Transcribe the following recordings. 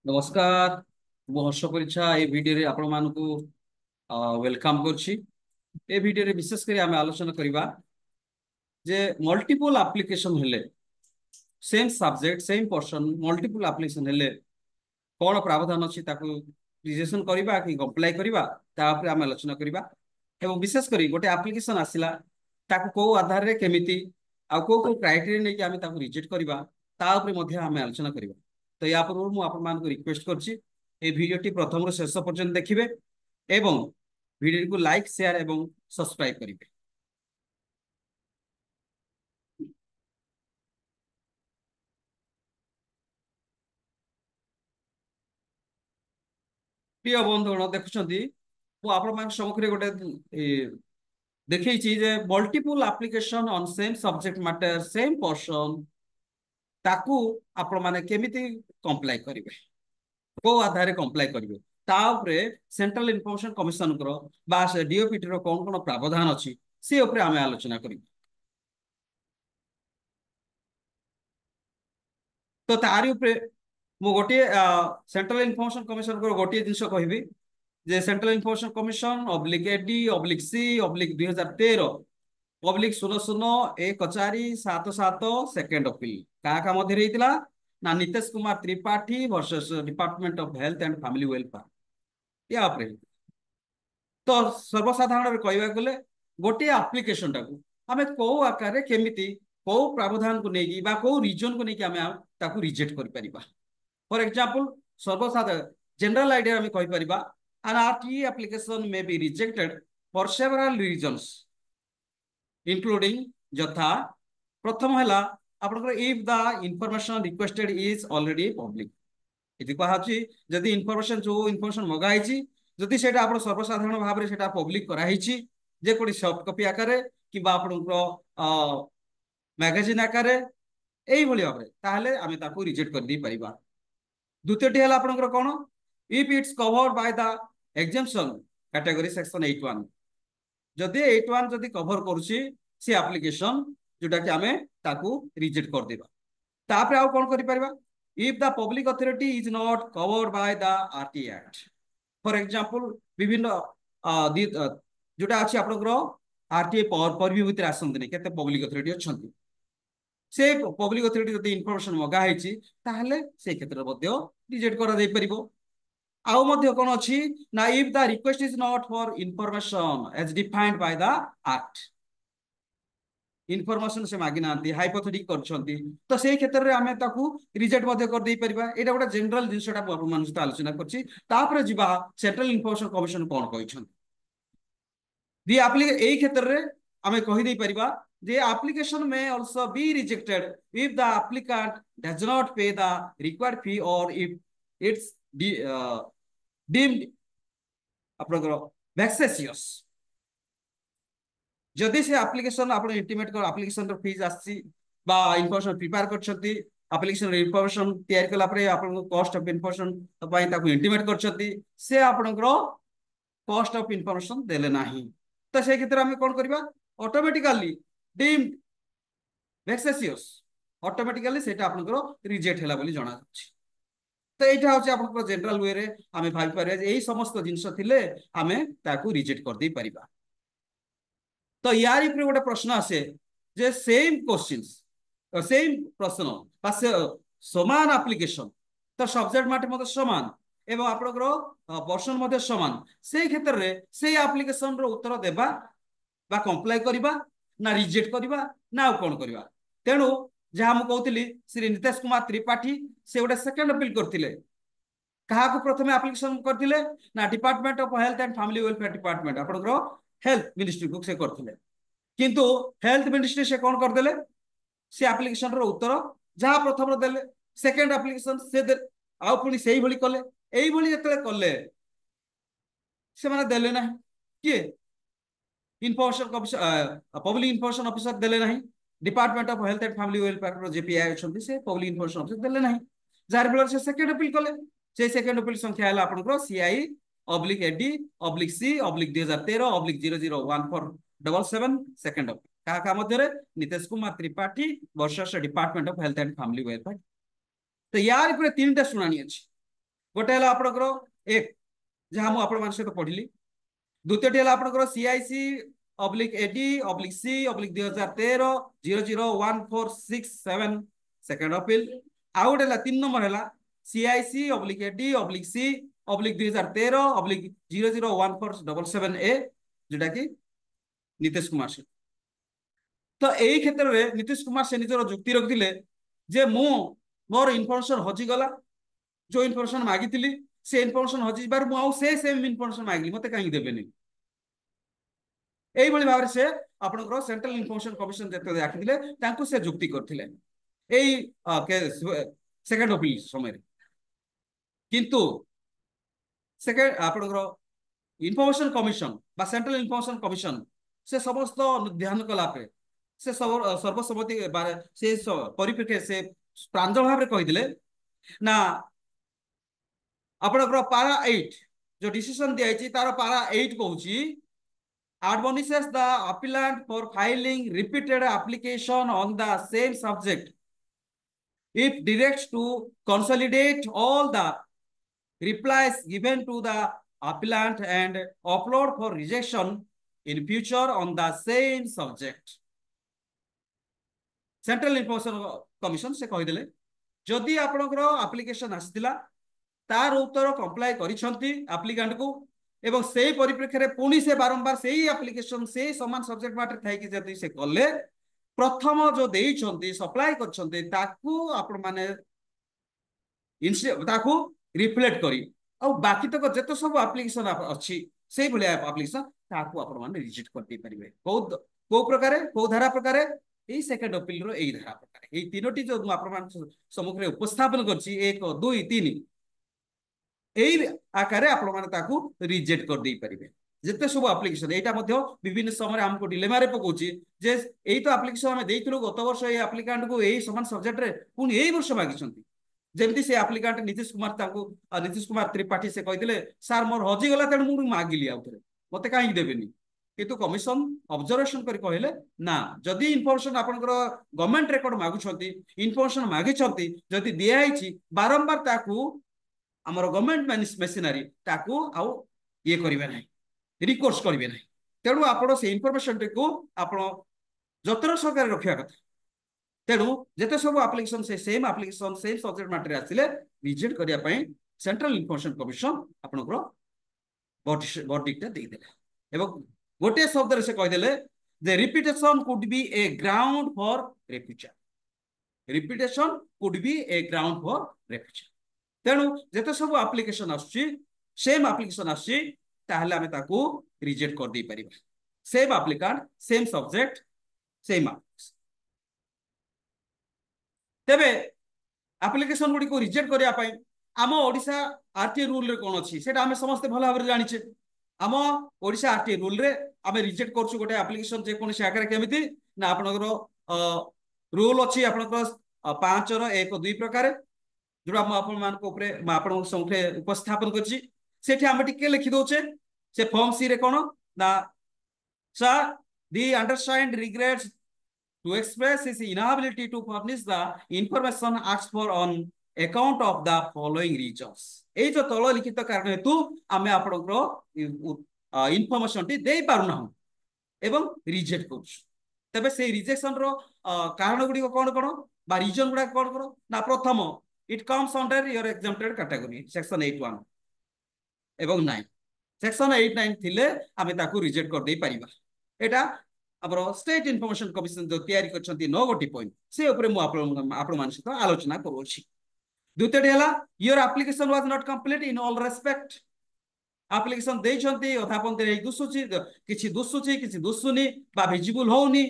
नमस्कार। मु हर्ष परिछा ए भिडियो रे आपण मानकु वेलकम करछि। ए भिडियो रे विशेष करी आमे आलोचना करिबा जे मल्टीपल एप्लीकेशन हेले same subject same person multiple application हेले कोन प्रावधान अछि ताकू रिजेक्शन करिबा कि अप्लाई करिबा ता ऊपर आमे आलोचना करिबा। एवं विशेष करी गोटे एप्लीकेशन आसिला ताकू को आधार रे केमिति आ को क्राइटेरिया नै कि आमे ताकू रिजेक्ट करिबा ता ऊपर मध्ये आमे आलोचना करिबा। तो या पूर्व मु आपण मान को रिक्वेस्ट करछि ए भिडियोटी प्रथम रो शेष पर्यंत देखिबे एवं भिडियो को लाइक शेयर एवं सब्सक्राइब करिवे। प्रिय बंधुगण देखुछंती मु आपण मान सम्मुखरे गोटे देखैछि जे multiple application on same subject matter same person ताकू आपण माने केमिति कंप्लाई करिवे को आधार रे कंप्लाई करिवे ता ऊपर सेंट्रल इन्फॉर्मेशन कमिशन करो बा डीओपीटी रो कोन कोन प्रावधान अछि से ऊपर आमे आलोचना करिवे। तो तारी ऊपर मु गोटे सेंट्रल इन्फॉर्मेशन कमिशन को गोटे जिनस कहबी जे Central Information Commission oblique AD oblique C oblique 2013 oblique 0014 second appeal का मध्य रहीतिला ना Nitesh Kumar Tripathi versus Department of Health and Family Welfare या ऊपर। तो सर्वसाधारण कहवा गले गोटे एप्लीकेशन टाकू आमे को आकार रे केमिति को प्रावधान को नेकी बा को रीजन को नेकी आमे ताकू रिजेक्ट करि परिबा। फॉर एग्जांपल सर्वसाधारण जनरल आइडिया आमे कहि परिबा an RTE application may be rejected for several reasons including यथा प्रथम हला आपनकर if the information requested is already public इति कहछि जदि इनफॉरमेशन जो इनफॉरमेशन मगा हिची जदि सेटा आपण सर्वसाधारण भाव रे सेटा पब्लिक करा हिची जे कोडी सॉफ्ट कॉपी आकारे कि बा आपनकर मैगजीन आकारे एई भली भाबरे ताहले आमे ताकू रिजेक्ट कर दी परिबा। द्वितीयटी हला आपनकर कोन if it's covered by the exemption category section 81 जदि 81 जदि कवर करूची से एप्लीकेशन जोटा कि आमे ताकू रिजेक्ट कर देबा। तापरे आउ कोन करि परिबा if the public authority is not covered by the RT Act for example विभिन्न जोटा अछि आपनकर आरटीए पर भितर आसंतनी केते पब्लिक अथॉरिटी अछंती से पब्लिक अथॉरिटी जदि इनफॉरमेशन मगा हिची ताहले से क्षेत्र मध्ये रिजेक्ट करा दे परिबो। आउ मध्ये कोन अछि ना if the request is not for information as defined by the act information से मागी नांती हाइपोथेटिक करछंती तो से क्षेत्र रे हमें ताकू रिजेक्ट मध्ये कर देई परिबा। एटा गोटा जनरल जिनसटा परमान सहित आलोचना करछि तापर जिबा सेंट्रल इन्फॉर्मेशन कमिशन कोन कहिछन दि एप्लीकेशन एई क्षेत्र रे हमें कहि देई परिबा the application may also be rejected if the applicant does not pay the required fee or if it's deemed आपनकर vexatious जदि से एप्लीकेशन आपण इंटीमेट कर एप्लीकेशन रो फीस आसी बा इन्फॉरमेशन प्रिपेयर करछंती एप्लीकेशन इन्फॉरमेशन तयार कला परे आपण कॉस्ट ऑफ इन्फॉरमेशन पई ताकू इंटीमेट करछंती से आपनकर कॉस्ट ऑफ इन्फॉरमेशन देले नाही तो से क्षेत्र हम कोन करबा ऑटोमेटिकली डीम्ड वेक्सेसियस ऑटोमेटिकली सेटा आपनकर रिजेक्ट हैला बोली जणा अछि। तो एटा होचे आपनकर जनरल वे रे हमें भाबी पारे एई समस्त जिंस थिले हमें ताकू रिजेक्ट कर दे परिबा। तो यार ऊपर गोटे प्रश्न आसे जे सेम क्वेश्चंस सेम प्रश्न बा समान एप्लीकेशन तो सब्जेक्ट मैटर मते समान एवं आपनकर पर्सन मते समान से क्षेत्र रे से एप्लीकेशन रो उत्तर देबा बा कंप्लाई करबा ना रिजेक्ट करबा ना कोन करबा। तेनु जहा हम कहउतली श्री नितेश कुमार त्रिपाठी से गोटे सेकंड अपील करथिले कहा को प्रथम एप्लीकेशन करथिले ना department of Health and Family welfare department आपनकर हेल्थ मिनिस्ट्री को से करथिले किंतु हेल्थ मिनिस्ट्री से कोन कर देले से एप्लीकेशन रो उत्तर जहा प्रथम रो देले सेकंड एप्लीकेशन से दे आउ पुनी सेही भली कले एही भली जतले कले से माने देले ना के इन्फॉर्मेशन पब्लिक इन्फॉर्मेशन ऑफिसर देले नहीं Department of Health and Family Welfare रो जेपीआई अछंती से पब्लिक इन्फॉर्मेशन ऑफिसर देले नहीं जार फल से सेकंड अपील कले से सेकंड अपील संख्या हला आपनकर CI oblique AD oblique C oblique 2013 oblique 001477 second appeal का मध्य Nitesh Kumar Tripathi versus Department of Health and Family Welfare तो यार पूरे तीन टा शुणाणी अछि गोटे हला आपनकर एक जहां मु आपण मान सहित पढ़िली द्वितीय हला आपनकर CIC oblique AD oblique C oblique 2013 001467 second appeal आउ गोटे हला तीन नंबर हला CIC oblique AD oblique C oblique 2013 oblique 001477 ए जोटा कि नीतीश कुमार से तो यही क्षेत्र में नीतीश कुमार से निजर जुक्ति रखिले जे मु मोर इनफॉरमेशन हजिगला जो इनफॉरमेशन मागिली से इनफॉरमेशन हजिबार मु आउ से सेम इनफॉरमेशन मागिली मते काहे देबेनी एई भली भाबरे से आपनकर सेंट्रल इनफॉरमेशन कमिशन जते आखिले तांको से जुक्ति करथिले एई सेकंड अपील समय किंतु सेकंड आपनकर इनफॉरमेशन कमिशन बा सेंट्रल इनफॉरमेशन कमिशन से समस्त ध्यान कला पे से सर्वसम्मति से परिप्रेक्षी से प्रांजल भाव कही ना आपनकर पारा 8 जो डिसीजन दिखाई तार पारा 8 कहूँ admonishes the appellant for filing repeated application on the same subject if directs to consolidate all the replies given to the appellant and upload for rejection in future on the same subject. Central Information commission से कहीदेले जदि आपनकर application आसीला तार उत्तर comply करिसंती applicant को एवं से परिप्रेक्षी में पुणी से बारंबार से ही एप्लिकेशन से समान सब्जेक्ट मैटर थाई जदि से कले प्रथम जो देइछंती सप्लाई करछंती ताकू आपण माने ताकू रिफ्लेक्ट करी आ बाकी तक जते सब एप्लिकेशन अछि से भले एप्लिकेशन ताकू आपण माने रिजेक्ट कर दे परिबे को प्रकार को धारा प्रकार এই সেকেন্ড অপিল रो এই ধারা প্রকার এই তিনটি जो आपण सम्मुख उपस्थापन करछि 1 2 3 এই আকারে आपण माने ताकू रिजेक्ट कर दे परिबे जते सब एप्लिकेशन एटा मध्य विभिन्न समय हमको डिलेमा रे पकोछि जे एई तो एप्लिकेशन हम देइथिलु गत वर्ष ए एप्लिकेंट को एई समान सब्जेक्ट रे पुनी एई वर्ष मागिसंती जेमती से एप्लिकेंट नीतीश कुमार ताकू नीतीश कुमार त्रिपाठी से कहिदिले सर मोर हजि गला तेण मु मागिली आउथरे मते काहे देबेनी किंतु कमिशन ऑब्जर्वेशन करी कहले ना जदि इनफॉरमेशन आपनकर गवर्नमेंट रेकॉर्ड मागुछंती इनफॉरमेशन मागिछंती जदि दिया आइछि बारंबार ताकू हमर गवर्नमेंट मेसिनरी ताकू आउ ये करिवे नै रिकोर्स करिवे नै तेणु आपण से इनफॉरमेशन को आपण जतर सरकार रखिया कथा तेणु जेते सब एप्लिकेशन से same application same subject matter आसिले रिजेक्ट करिया पई सेंट्रल इनफॉरमेशन कमिशन आपनकर वर्डिक्ट दे देला एवं गोटे शब्द रे से कहि देले जे repetition could be a ground for refusal repetition could be a ground for refusal तेणु जेते सब एप्लिकेशन आछि सेम एप्लिकेशन आछि ताहले हमें ताकू रिजेक्ट कर दे परिबा same applicant same subject same marks तेबे एप्लिकेशन गुडी को रिजेक्ट करिया पई आम ओडिसा आरटी रूल रे कोन अछि सेटा हमें समस्त भला भाबरे जानिछे आम ओडिसा आरटी रूल रे आमे रिजेक्ट करछु गोटे एप्लिकेशन जे कोन से आकार केमिति ना आपनकर रूल अछि आपनकर 5 रो 1 2 प्रकार जोड़ा हम आपण मान को ऊपर म आपण संगे उपस्थापन करछि सेठी हम टिके लिखि दोचे से फॉर्म सी रे कोन ना sir the understand regrets to express his inability to furnish the information asked for on account of the following reasons ए जो तल लिखित कारण हेतु आमे आपनकर इनफॉरमेशन टी देई पारुना एवं रिजेक्ट करछु तबे से रिजेक्शन रो कारण गुडी कोन कोन बा रीजन गुडा कोन कोन ना प्रथम it comes under your exempted category section 81 एवं 9 सेक्शन 89 थिले आमे ताकू रिजेक्ट कर देई परिबा एटा अब स्टेट इनफॉरमेशन कमिशन जो तैयारी करछंती 9 गोटी पॉइंट से ऊपर मु आपण मान सहित आलोचना करूछि द्वितीय हला your application was not complete in all respect application देछंती अधापंते दुसुची किछि दुसुनी बा विजिबल होउनी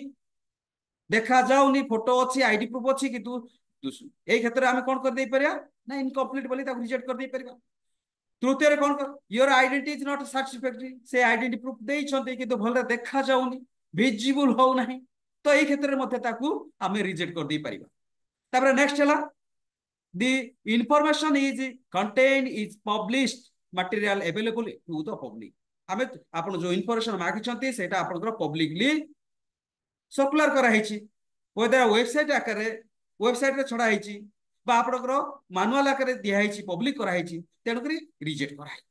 देखा जाउनी फोटो अछि आईडी प्रूफ अछि किंतु दुसु ए क्षेत्र में कोन कर दे परिया ना इनकम्प्लीट बोली ताको रिजेक्ट कर दे परिबा तृतीय रे कोन कर your identity is not satisfactory से आइडेंटिटी प्रूफ देछंती किंतु भले देखा जाउनी विजिबल हो नहीं तो ये क्षेत्र में ताकू आमे रिजेक्ट कर दे परिबा तापर नेक्स्ट हला the information is contained is published material available to the public आमे आपण जो इंफॉर्मेशन मागी छंती सेटा आपनकर पब्लिकली सर्कुलर करा हिची वेदर वेबसाइट आकारे वेबसाइट रे छडा हिची बा आपनकर मैनुअल आकार दिखाई पब्लिक कराई तेणुक रिजेक्ट कराई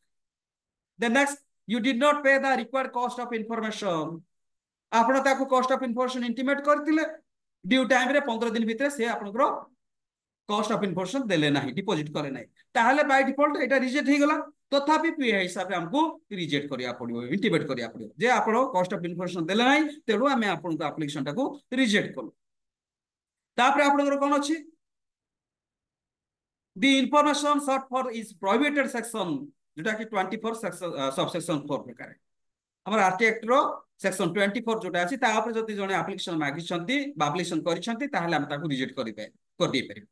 then next you did not pay the required cost of information आपण ताको कॉस्ट ऑफ इंफॉर्मेशन इंटीमेट करथिले ड्यू टाइम रे 15 दिन भितर से आपनकर कॉस्ट ऑफ इंफॉर्मेशन देले नाही डिपॉजिट करे नाही ताहले बाय डिफॉल्ट एटा रिजेक्ट हे गला तथापि पीए हिसाब रे हमको रिजेक्ट करिया पड़ियो इंटीमेट करिया पड़ियो जे आपण कॉस्ट ऑफ इंफॉर्मेशन देले नाही तेडु हमें आपण को एप्लीकेशन टाको रिजेक्ट करू तापर आपनकर कोन अछि the information sought for is prohibited section जोटा कि 24 सेक्शन सबसेक्शन 4 प्रकार हमर आरटी एक्ट रो सेक्शन 24 जोटा अछि ता ऊपर जति जने एप्लीकेशन मागि छंती बा एप्लीकेशन करि छंती ताहले हम ताको रिजेक्ट कर दे पारि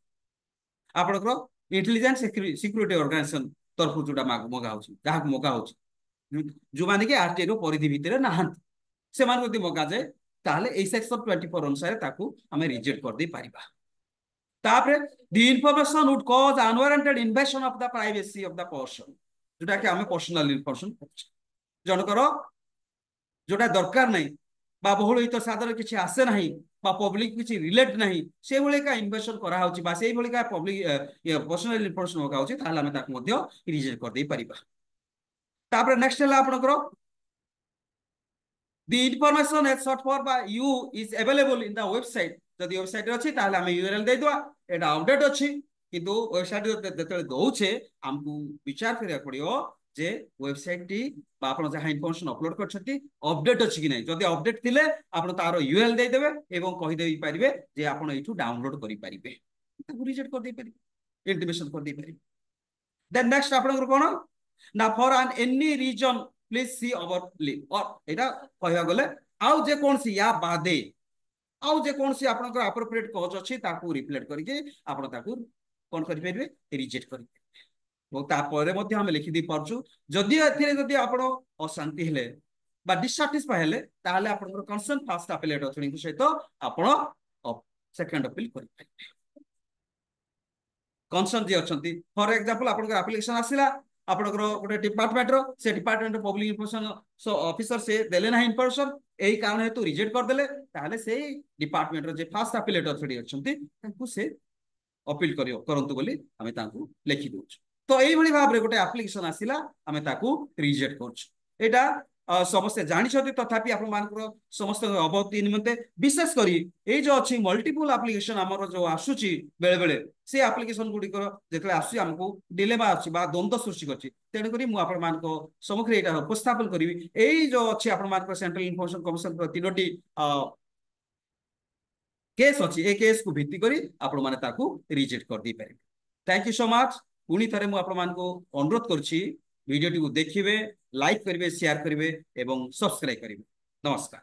आपनकर इंटेलिजेंस सिक्योरिटी ऑर्गेनाइजेशन तरफ जोटा मगा होछि ताहा मगा होछि जो माने कि आरटी रो परिधि भितर नाहंती से मान जति मगा जाय ताहले ए सेक्शन 24 अनुसार ताको हम रिजेक्ट कर दे पारिबा तापर the information would cause unwarranted इन्वेशन of the privacy of the person जोटा कि हमें पर्सनल इंफॉर्मेशन जनकर जोटा दरकार नहीं बा बहुल हित साधन किसी आसे नहीं बा पब्लिक किसी रिलेट नहीं से भली का इन्वेस्टमेंट करा होची बा से भली का पब्लिक पर्सनल इंफॉर्मेशन होगा होची ताहले हमें ताको मध्य रिजेक्ट कर दे परिबा तापर नेक्स्ट हला आपनकर the information as sought for by you is available in the website जदि वेबसाइट अछि ताहले हमें यूआरएल दे दवा एटा अपडेट अछि किंतु वेबसाइट जते दउछे हमकु विचार करिया पड़ियो जे वेबसाइट टी बा आपण जहा इन्फॉर्मेशन अपलोड करछथि अपडेट अछि कि नै जदि अपडेट थिले आपण तारो यूआरएल दे देबे एवं कहि देई परिबे जे आपण एठु डाउनलोड करि परिबे ताकु रिजेक्ट कर दे परिबे इंटिमेशन कर दे परिबे देन नेक्स्ट आपण कोन ना for an any reason please see our link और एटा कहया गले आउ जे कोन सी या बादे आउ जे कोन सी आपनकर एप्रोप्रिएट कॉज अछि ताकू रिफ्लेक्ट करके आपण ताकू कोन करि परिबे रिजेक्ट करि तापर मध्य हम लिखि दी परछु जदि एथिरे जदि आपण अशांति हेले बा डिससैटिस्फाई हेले ताहले आपनकर कंसर्न फास्ट अपीलेट अथॉरिटी के सहित आपण सेकंड अपील करि परिबे कंसर्न जे अछंती फॉर एग्जांपल आपनकर एप्लीकेशन आसिला आपनकर गोटे डिपार्टमेंट रो से डिपार्टमेंट पब्लिक इंफॉर्मेशन ऑफिसर से देले ना इंफॉर्मेशन एही कारण हेतु रिजेक्ट कर देले ताहले से डिपार्टमेंट रो जे फास्ट अपीलेट अथॉरिटी अछंती ताकू से अपील करियो करंतु बोली हमें ताकू लिखि दोछ तो यही भाव में गोटे एप्लीकेशन आसिला आमे ताकू रिजेक्ट करछु एटा समस्त जानि छथि तथापि आपण मानकर समस्त अवगति निमंते विशेष करी ए जो अछि मल्टीपल एप्लीकेशन हमर जो आसुची बेले बेले से एप्लीकेशन गुडी कर जेतले आसु हमकु डिलेमा अछि बा द्वंद्व सृष्टि करछि तेन करी मु आपण मानको समग्र एटा उपस्थापन करिवि एई जो अछि आपण मानकर सेंट्रल इन्फॉर्मेशन कमिशन पर तीनोटी केस अछि ए केस को भित्ति करी आपण माने ताकू रिजेक्ट कर दी पारे थैंक यू सो मच पुणी थे मुझे अनुरोध करुच्ची वीडियो टी देखिए लाइक करेंगे शेयर करेंगे और सब्सक्राइब करेंगे नमस्कार।